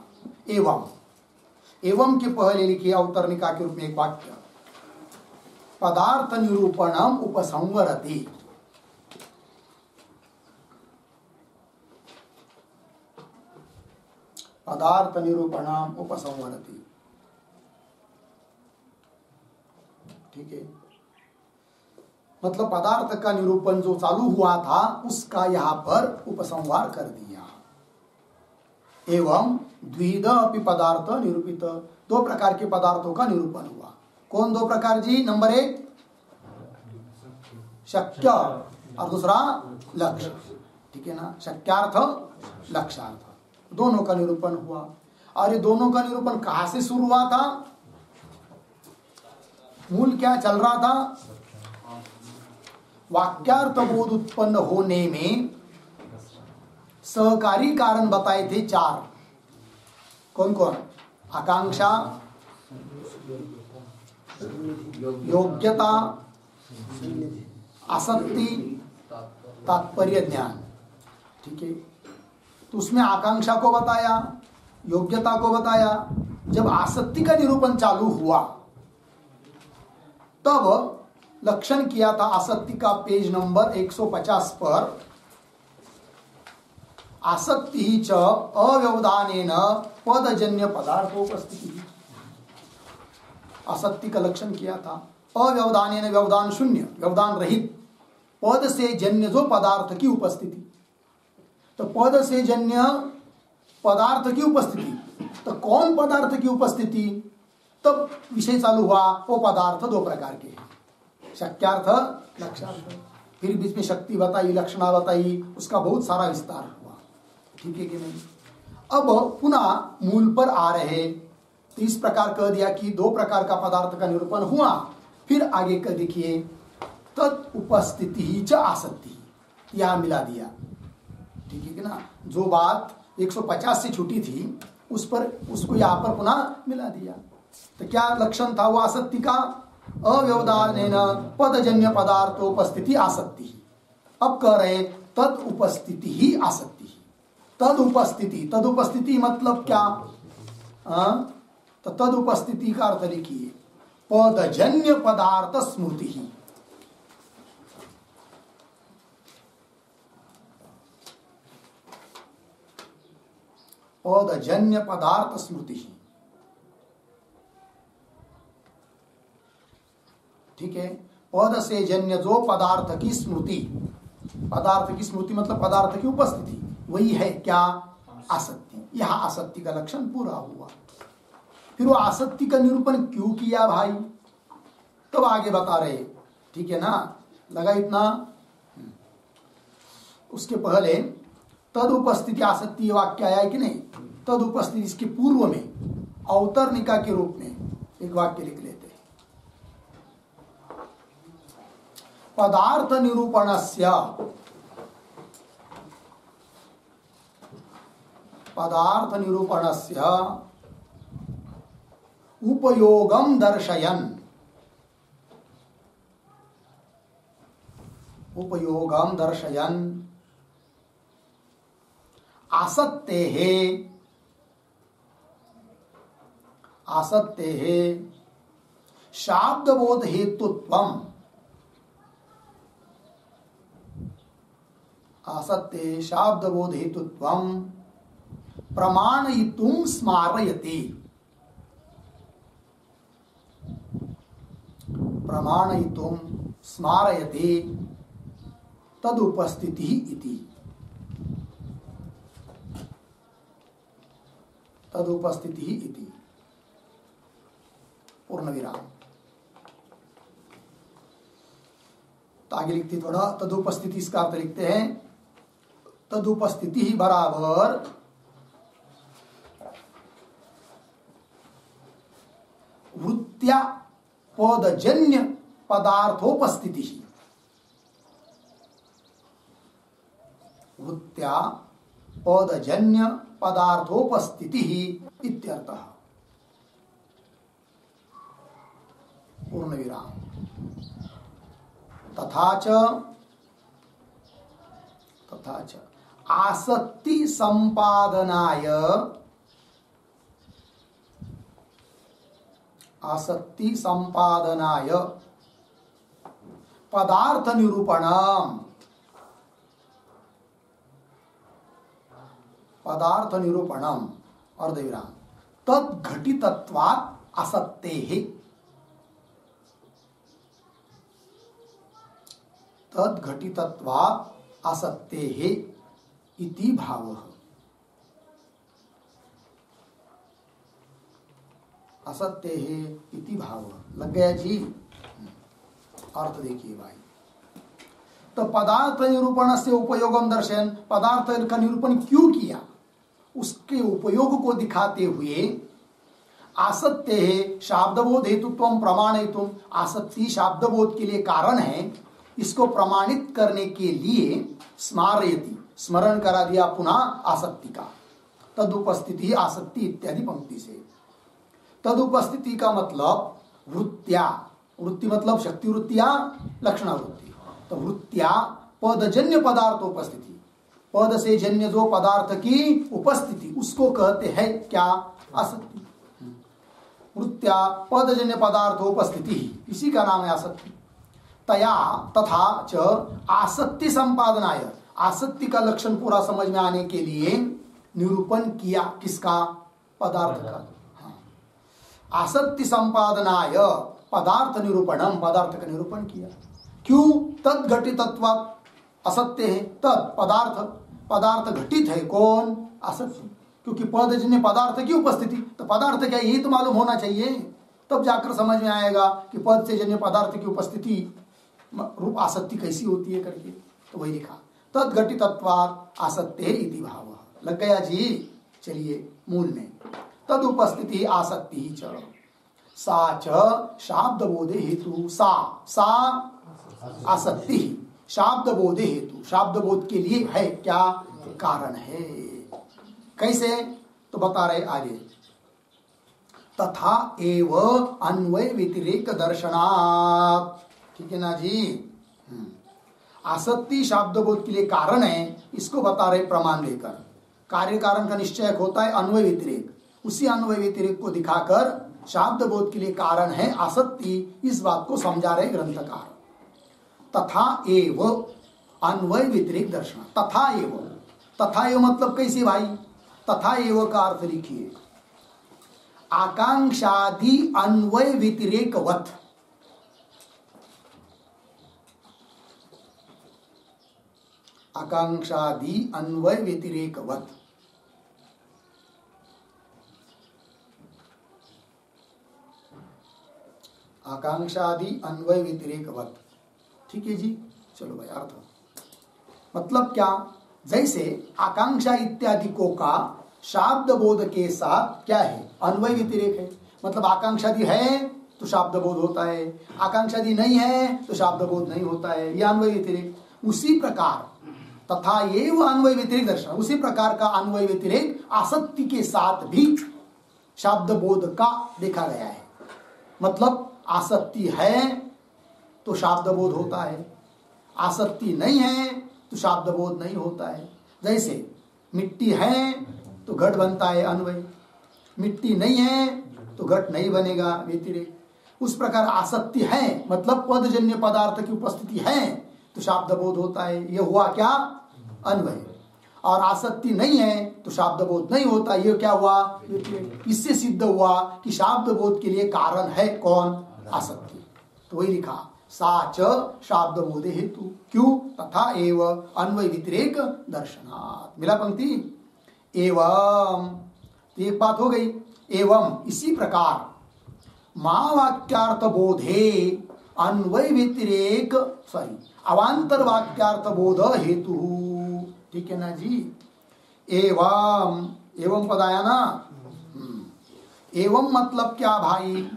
एवं के पहले लिखिए अवतरणिका के रूप में एक वाक्य, पदार्थ निरूपणम उपसंवरति। पदार्थ निरूपणम उपसंवरति, ठीक है। मतलब पदार्थ का निरूपण जो चालू हुआ था उसका यहां पर उपसंहार कर दिया। एवं द्विध अपि पदार्थ निरूपित, दो प्रकार के पदार्थों का निरूपण हुआ। कौन दो प्रकार जी? नंबर 1 शक्य और दूसरा लक्ष्य, ठीक है ना। शक्यार्थ लक्ष्यार्थ दोनों का निरूपण हुआ। और ये दोनों का निरूपण कहां से शुरू हुआ था? मूल क्या चल रहा था? वाक्यार्थ बोध उत्पन्न होने में सहकारी कारण बताए थे 4। कौन कौन? आकांक्षा, योग्यता, आसक्ति, तात्पर्य ज्ञान, ठीक है। तो उसमें आकांक्षा को बताया, योग्यता को बताया। जब आसक्ति का निरूपण चालू हुआ तब लक्षण किया था आसक्ति का पेज नंबर 150 पर। आसक्ति च अव्यवधानेन पदजन्य पदार्थोपस्थिति, आसक्ति का लक्षण किया था। अव्यवधानेन, व्यवधान शून्य, व्यवधान रहित, पद से जन्य जो पदार्थ की उपस्थिति। तो पद से जन्य पदार्थ की उपस्थिति, तो कौन पदार्थ की उपस्थिति? तब विषय चालू हुआ। वो पदार्थ दो प्रकार के हैं, शक्यार्थ, लक्ष्यार्थ। फिर बीच में शक्ति बताई, लक्षणा बताई, उसका बहुत सारा विस्तार हुआ, ठीक है कि नहीं। अब पुनः मूल पर आ रहे, तो इस प्रकार कह दिया कि दो प्रकार का पदार्थ का निरूपण हुआ। फिर आगे कर देखिए, तत् उपस्थिति ही च आसक्ति, यहां मिला दिया, ठीक है कि ना। जो बात 150 से छूटी थी उस पर, उसको यहां पर पुनः मिला दिया। तो क्या लक्षण था वो आसक्ति का? अव्यवधानेन पदजन्य पदार्थोपस्थिति आसक्ति। अब कह रहे तद उपस्थिति ही आसक्ति। तद उपस्थिति, तद उपस्थिति मतलब क्या? तो तद उपस्थिति का अर्थ लिखिए पदजन्य पदार्थ स्मृति ही। पदजन्य पदार्थ स्मृति ही, ठीक है। पद से जन्य जो पदार्थ की स्मृति, पदार्थ की स्मृति मतलब पदार्थ की उपस्थिति, वही है क्या? आसक्ति। यह आसक्ति का लक्षण पूरा हुआ। फिर वो आसक्ति का निरूपण क्यों किया भाई? तब आगे बता रहे, ठीक है ना। लगा इतना? उसके पहले तद उपस्थिति आसक्ति वाक्य आया है कि नहीं? तद उपस्थिति, इसके पूर्व में अवतरणिका के रूप में एक वाक्य लिख लेते हैं। पदार्थ निरूपणस्य, पदार्थ निरूपणस्य उपयोगम दर्शयन्, उपयोगम दर्शयन् आसक्तेः, आसक्तेः शाब्दबोध हेतुत्वम्, आसक्ते शाब्दबोध हेतुत्वम् प्रमाणयितुं स्मारयति, प्रमाणयितुं स्मारयति तदुपस्थितिः इति, तदुपस्थितिः इति, पूर्ण विराम। तो आगे लिखते थोड़ा, तदुपस्थिति इसका अर्थ लिखते हैं, तदुपस्थिति ही बराबर वृत्त्या पदजन्य पदार्थोपस्थिति ही। वृत्त्या पदजन्य पदार्थोपस्थिति ही इत्यर्थः। पूर्ण विराम। तथा च आसक्ति संपादनाय पदार्थ निरूपणम अर्धविराम तद्घटितत्वात् आसक्तेः तद्घटितत्वात् आसक्तेः इति भावः। आसक्तेः इति भावः लग गया जी। अर्थ देखिए भाई। तो पदार्थ निरूपण से उपयोगम दर्शन, पदार्थ का निरूपण क्यों किया, उसके उपयोग को दिखाते हुए आसक्तेः शाब्दबोध हेतुत्वम प्रमाणयितुम, आसक्ति शाब्दबोध के लिए कारण है, इसको प्रमाणित करने के लिए स्मारयति, स्मरण करा दिया पुनः आसक्ति का। तदुपस्थिति आसक्ति इत्यादि पंक्ति से। तदुपस्थिति का मतलब वृत्त्या, वृत्ति मतलब शक्ति वृत्तिया लक्षणा वृत्ति। तो वृत्त्या पदजन्य पदार्थोपस्थिति, पद से जन्य जो पदार्थ की उपस्थिति उसको कहते हैं क्या, आसक्ति। वृत्त्या पदजन्य पदार्थोपस्थिति, इसी का नाम है आसक्ति। तया तथा च आसक्ति संपादनाय, आसक्ति का लक्षण पूरा समझ में आने के लिए निरूपण किया, किसका, पदार्थ का। हाँ। आसक्ति संपादनाय पदार्थ निरूपणम, पदार्थ का निरूपण किया। क्यों, तद्घटितत्वात् असत्य है, तद पदार्थ, पदार्थ घटित है कौन, आसक्ति। क्योंकि पदजन्य पदार्थ की उपस्थिति, तो पदार्थ क्या यही तो मालूम होना चाहिए, तब जाकर समझ में आएगा कि पद से जन्य पदार्थ की उपस्थिति रूप आसक्ति कैसी होती है करके। तो वही लिखा तद्घटितत्वात् आसक्ते इति भावः। लग गया जी। चलिए मूल में, तद उपस्थिति आसक्ति च, सा च शाब्द बोधे हेतु, सा आसक्ति शाब्द बोधे हेतु, शाब्द बोध के लिए है क्या, कारण है। कैसे, तो बता रहे आगे। तथा एव अन्वय व्यतिरेक दर्शनात्, ठीक है ना जी। आसक्ति शाब्द बोध के लिए कारण है, इसको बता रहे प्रमाण देकर। कार्य कारण का निश्चय होता है अन्वय व्यतिरेक, उसी अन्वय व्यतिरेक को दिखाकर शाब्द बोध के लिए कारण है आसक्ति, इस बात को समझा रहे ग्रंथकार। तथा एव अन्वय व्यतिरेक दर्शन, तथा एव, तथा एव मतलब कैसे भाई, तथा एव का अर्थ लिखिए आकांक्षादि अन्वय व्यतिरेकवत, आकांक्षादि अन्वय व्यतिरेकवत। आकांक्षादि अन्वय व्यतिरेकवत, ठीक है जी। चलो भाई अर्थ मतलब क्या, जैसे आकांक्षा इत्यादि को का शाब्द बोध के साथ क्या है, अन्वय व्यतिरेक है। मतलब आकांक्षादि है तो शाब्द बोध होता है, आकांक्षादि नहीं है तो शाब्द बोध नहीं होता है, यह अन्वय व्यतिरेक। उसी प्रकार तथा ये वो अन्वय व्यतिरेक दर्शन, उसी प्रकार का अन्वय व्यतिरेक आसक्ति के साथ भी शाब्द बोध का देखा गया है। मतलब आसक्ति है तो शाब्द बोध होता है, आसक्ति नहीं है तो शाब्द बोध नहीं होता है। जैसे मिट्टी है तो घट बनता है अन्वय, मिट्टी नहीं है तो घट नहीं बनेगा व्यतिरेक। उस प्रकार आसक्ति है मतलब पदजन्य पदार्थ की उपस्थिति है तो शाब्द बोध होता है, यह हुआ क्या, अन्वय। और आसक्ति नहीं है तो शाब्द बोध नहीं होता, यह क्या हुआ, व्यतिरेक। इससे सिद्ध हुआ कि शाब्द बोध के लिए कारण है कौन, आसक्ति। तो वही लिखा सा च शाब्द बोधे हेतु, क्यों, तथा एव अन्वय व्यतिरेक दर्शनात्। मिला पंक्ति। एवं, तो एक बात हो गई, एवं इसी प्रकार मां वाक्यार्थ बोधे अन्वय व्यतिरेक, सॉरी अवांतर वाक्यार्थ बोध हेतु, ठीक है ना जी। एवं, एवं पद आया ना। एवं मतलब क्या भाई,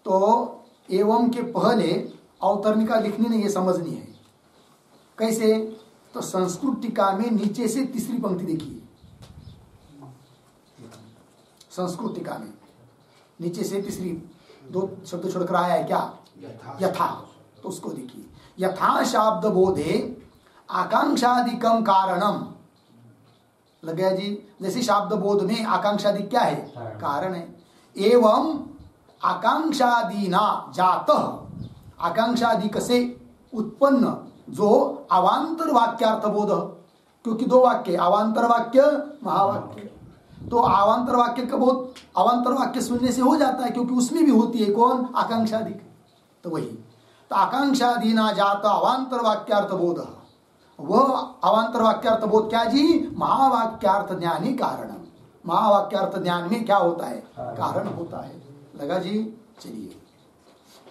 तो एवं के पहले अवतरणिका लिखनी नहीं, ये समझनी है। कैसे? तो संस्कृत टीका में नीचे से तीसरी पंक्ति देखिए, संस्कृत टीका में नीचे से तीसरी दो शब्द छोड़कर आया है क्या? यथा। तो उसको देखिए, यथा शाब्द बोधे आकांक्षादिकम कारणम। लग गया जी? जैसे शाब्द बोध में आकांक्षादि क्या है? कारण है। एवं आकांक्षादीना जातः, आकांक्षादिक से उत्पन्न जो अवांतर वाक्यार्थ बोध, क्योंकि दो वाक्य, अवांतर वाक्य महावाक्य, तो अवांतर वाक्य का बोध अवांतर वाक्य सुनने से हो जाता है, क्योंकि उसमें भी होती है कौन? आकांक्षादि। तो वही, तो आकांक्षादीना जात अवांतर वाक्यार्थ बोध, वह अवांतर वाक्यार्थ बोध क्या जी? महावाक्यार्थ ज्ञानी कारण। महावाक्यार्थ ज्ञान में क्या होता है? कारण होता है। लगा जी? चलिए,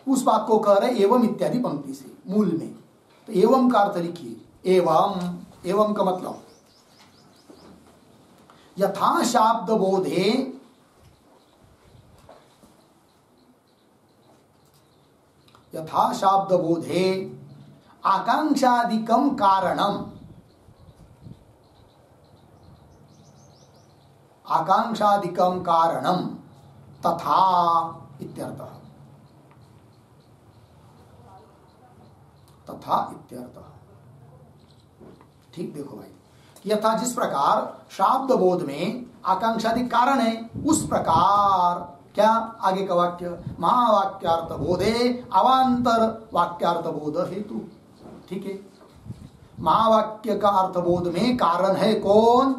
उस बात को कह रहे एवं इत्यादि पंक्ति से मूल में। तो एवं का अर्थ लिखिए। एवं, एवं का मतलब यथा शाब्द बोधे, यथा शाब्द बोधे आकांक्षादिकम कारणम, आकांक्षादिकम कारणम तथा इत्यर्थः, तथा इत्यर्थः। ठीक देखो भाई, यथा जिस प्रकार शाब्द बोध में आकांक्षादि कारण है, उस प्रकार क्या? आगे का वाक्य महावाक्यार्थ बोधे अवांतर वाक्यार्थ बोध हेतु। ठीक है, महावाक्य का अर्थ बोध में कारण है कौन?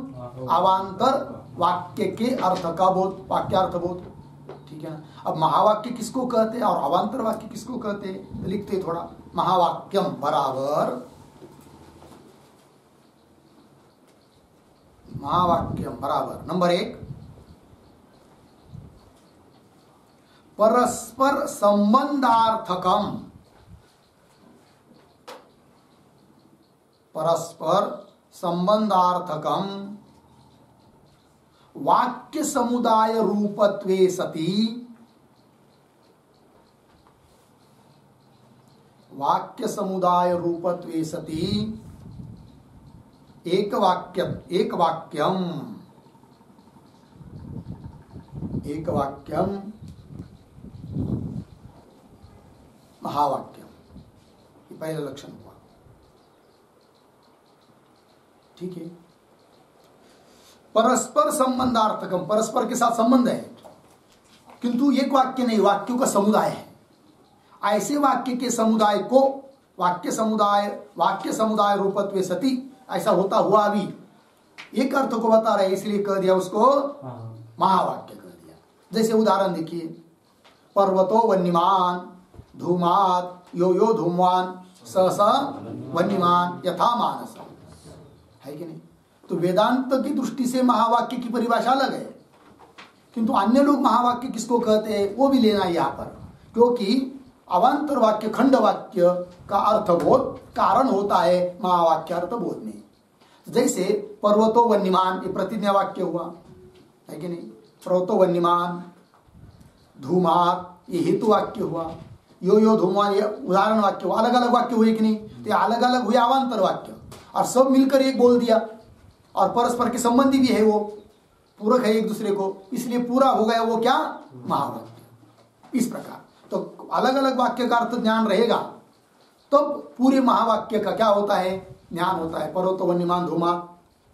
अवांतर वाक्य के अर्थ का बोध, वाक्यार्थ बोध। ठीक है ना? अब महावाक्य किसको कहते हैं और अवांतर वाक्य किसको कहते हैं? लिखते थोड़ा, महावाक्यम बराबर, महावाक्यम बराबर नंबर 1 परस्पर संबंधार्थकम, परस्पर संबंधार्थकम वाक्य समुदाय रूपत्वे सति, वाक्य समुदाय रूपत्वे सति एक वाक्यम, एक वाक्यम महावाक्यम, ये पहला लक्षण हुआ। ठीक है, परस्पर संबंधार्थकम, परस्पर के साथ संबंध है, किंतु एक वाक्य नहीं, वाक्यों का समुदाय है। ऐसे वाक्य के समुदाय को वाक्य समुदाय रूपत्वे सति, ऐसा होता हुआ भी एक अर्थ को बता रहे, इसलिए कह दिया उसको महावाक्य कह दिया। जैसे उदाहरण देखिए, पर्वतो वन्यमान धूमात यो यो धूमवान स स वन्यमान यथा मानस, है कि नहीं? तो वेदांत की दृष्टि से महावाक्य की परिभाषा अलग है, किंतु अन्य लोग महावाक्य किसको कहते हैं वो भी लेना है यहाँ पर, क्योंकि अवांतर वाक्य खंड वाक्य का अर्थबोध कारण होता है महावाक्य अर्थबोध में। जैसे पर्वतो वन्यमान, ये प्रतिज्ञा वाक्य हुआ, है कि नहीं? पर्वतो वन्यमान, धूमात ये हेतु वाक्य हुआ, यो यो धूमवान ये उदाहरण वाक्य हुआ। अलग अलग वाक्य हुए कि नहीं? तो ये अलग अलग हुए अवांतर वाक्य, और सब मिलकर एक बोल दिया, और परस्पर के संबंधी भी है, वो पूरक है एक दूसरे को, इसलिए पूरा हो गया वो क्या? महावाक्य। इस प्रकार तो अलग अलग वाक्य का अर्थ ज्ञान रहेगा, तब पूरे महावाक्य का क्या होता है? ज्ञान होता है। पर्वतो वन्यमान धूमा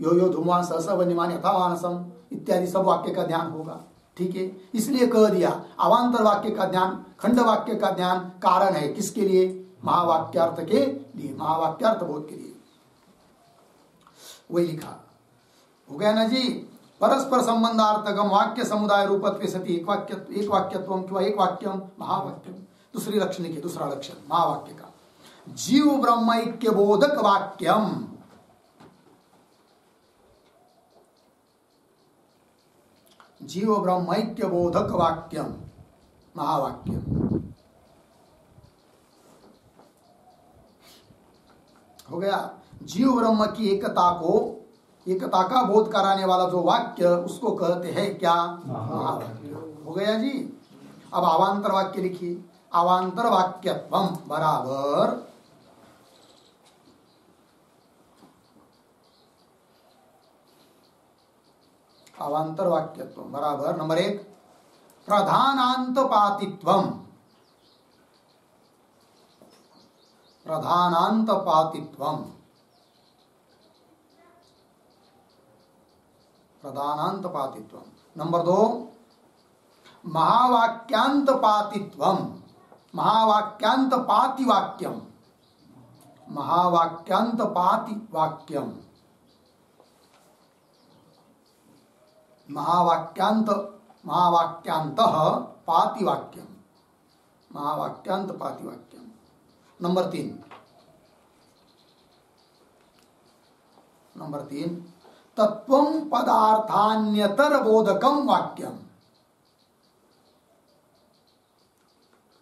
यो यो धूमवान स स वन्यमान यथा मानसम इत्यादि सब वाक्य का ज्ञान होगा। ठीक है, इसलिए कह दिया अवांतर वाक्य का ज्ञान, खंड वाक्य का ज्ञान कारण है, किसके लिए? महावाक्यार्थ के लिए, महावाक्यार्थ बोध के लिए। वही लिखा, हो गया ना जी? परस्पर संबंधार्थकम वाक्य समुदाय रूपत्वे सति एक वाक्यत्वम किंवा एक वाक्यम महावाक्यम। दूसरी लक्षण लिखिए, दूसरा लक्षण महावाक्य का, जीव ब्रह्मैक्य बोधक वाक्यम, जीव ब्रह्मैक्य बोधक वाक्यम महावाक्यम। हो गया? जीव ब्रह्म की एकता का बोध कराने वाला जो वाक्य, उसको कहते हैं क्या? महावाक्य। हो गया जी? अब अवान्तर वाक्य लिखिए। अवान्तर वाक्यत्वम बराबर अवान्तर वाक्यत्वम बराबर नंबर 1 प्रधानांतपातित्वम। प्रधानांतपातित्वम प्रधानांतपातित्वम। नंबर 2 महावाक्यांतपातित्वम। महावाक्यांतपातिवाक्यम। महावाक्यांतपातिवाक्यम। महावाक्यांतः पातिवाक्यम। महावाक्यांतपातिवाक्यम। नंबर 3 तत्वं पदार्थान्यतर बोधकम वाक्यम।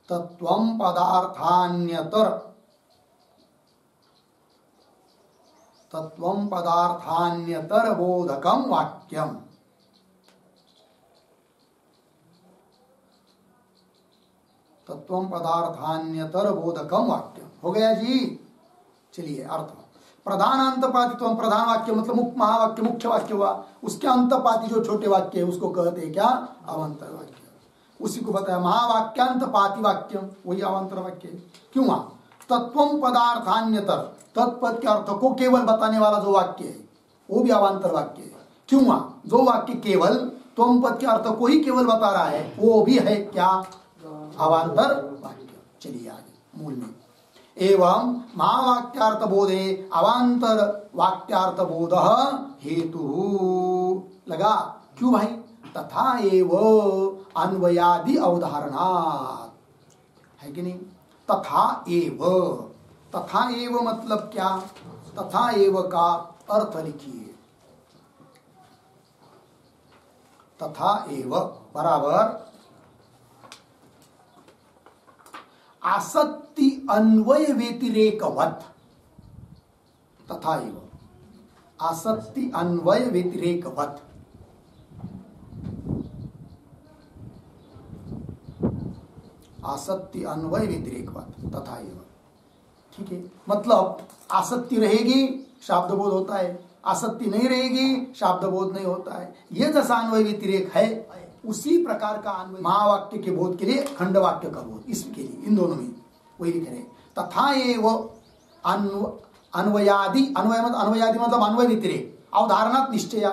तत्वं पदार्थान्यतर बोधकम वाक्यम। तत्वं पदार्थान्यतर बोधकम वाक्यम हो गया जी। चलिए अर्थ प्रधानांतपातित्वम। प्रधान वाक्य मतलब महावाक्य मुख्य वाक्य हुआ, उसके अंतपाती जो छोटे वाक्य है उसको कहते हैं क्या? अवान्तर वाक्य। उसी को बताया महावाक्यांतपाति वाक्यम, वही अवान्तर वाक्य। क्यों? तत्वं पदार्थान्यतर, तत्पद के अर्थ को केवल बताने वाला जो वाक्य है वो भी अवान्तर वाक्य है। क्यों? जो वाक्य केवल त्वम पद के अर्थ को ही केवल बता रहा है वो भी है क्या? अवान्तर वाक्य। चलिए आगे मूल में एवं महावाक्यार्थ बोधे अवान्तर वाक्यार्थ बोध हेतु लगा। क्यों भाई? तथा एव अन्वयादि अवधारणात् है कि नहीं? तथा एव, तथा एव मतलब क्या? तथा एव का अर्थ लिखिए। तथा एव बराबर आसक्ति अन्वय व्यतिरेकवत। तथा एव आसक्ति अन्वय व्यतिरेकवत। आसक्ति अन्वय व्यतिरेकवत तथा एव। ठीक है, मतलब आसक्ति रहेगी शाब्दबोध होता है, आसक्ति नहीं रहेगी शाब्दबोध नहीं होता है। ये जैसा अन्वय व्यतिरेक है उसी प्रकार का अन्वय महावाक्य के बोध के लिए खंड वाक्य का बोध, इसके लिए इन दोनों में वही लिख रहे। तथा एव अन्वयादि, अन्वयादि मतलब अन्वय व्यतिरेक, अवधारणात् निश्चय।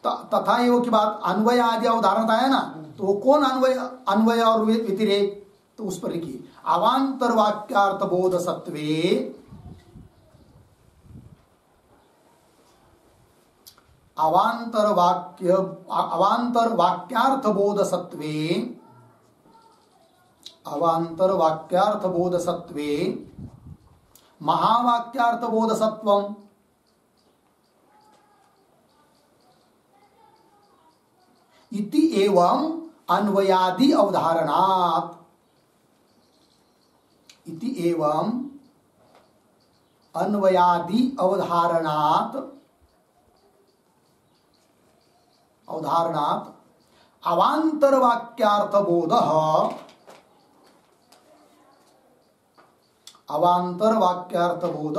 तथा एव के बाद अन्वय आदि अवधारणा आया ना, तो वो कौन अन्वय और व्यतिरेक? तो उस पर लिखिए अवान्तर वाक्यार्थ बोध सत्वे अवान्तर वाक्यार्थ बोध सत्वे, अवान्तर वाक्यार्थ बोध सत्वे महावाक्यार्थ बोध सत्वम। इति एवं अन्वयादि अवधारणात्। इति एवं अन्वयादि अवधारणात् अवान्तर वाक्यार्थ बोध, अवान्तर वाक्यार्थ बोध,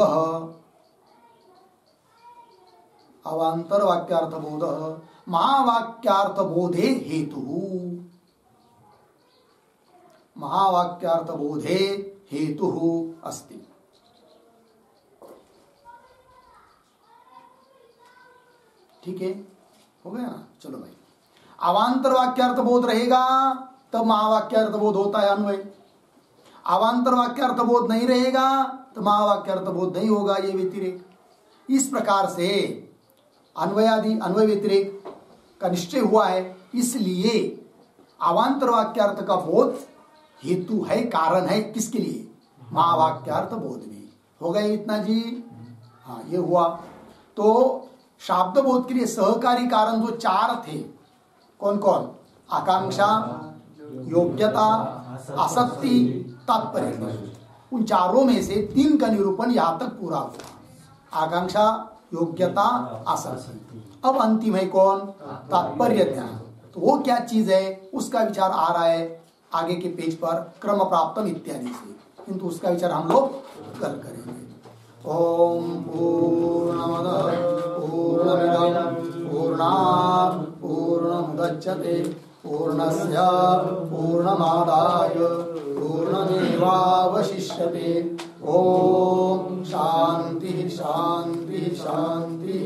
अवान्तर वाक्यार्थ बोध महावाक्यार्थ बोधे हेतु, महावाक्यार्थ बोधे हेतु अस्ति। ठीक है, हो गया ना? चलो भाई, अवान्तर वाक्यार्थ बोध रहेगा तब महावाक्यार्थ बोध होता है अन्वय। अवान्तर वाक्यार्थ बोध नहीं रहेगा तो महावाक्यार्थ बोध नहीं होगा, ये व्यतिरेक। इस प्रकार से अन्वयादि अन्वय व्यतिरेक का निश्चय हुआ है, इसलिए अवान्तर वाक्यार्थ का बोध हेतु है, कारण है। किसके लिए? महावाक्यार्थ बोध भी हो गया। इतना जी? हाँ, ये हुआ। तो शाब्द बोध के लिए सहकारी कारण जो 4 थे, कौन कौन? आकांक्षा, योग्यता, आसक्ति, तात्पर्य। उन चारों में से 3 का निरूपण यहां तक पूरा हुआ। आकांक्षा, योग्यता, आसक्ति। अब अंतिम है कौन? तात्पर्य ज्ञान। तो वो क्या चीज है उसका विचार आ रहा है आगे के पेज पर क्रम प्राप्तम इत्यादि से, किंतु उसका विचार हम लोग कल करेंगे। ओम पूर्णमदः पूर्णमिदं पूर्णात् पूर्णमुदच्यते पूर्णस्य पूर्णमादाय पूर्णमेवावशिष्यते। ओम शांति शांति शांति।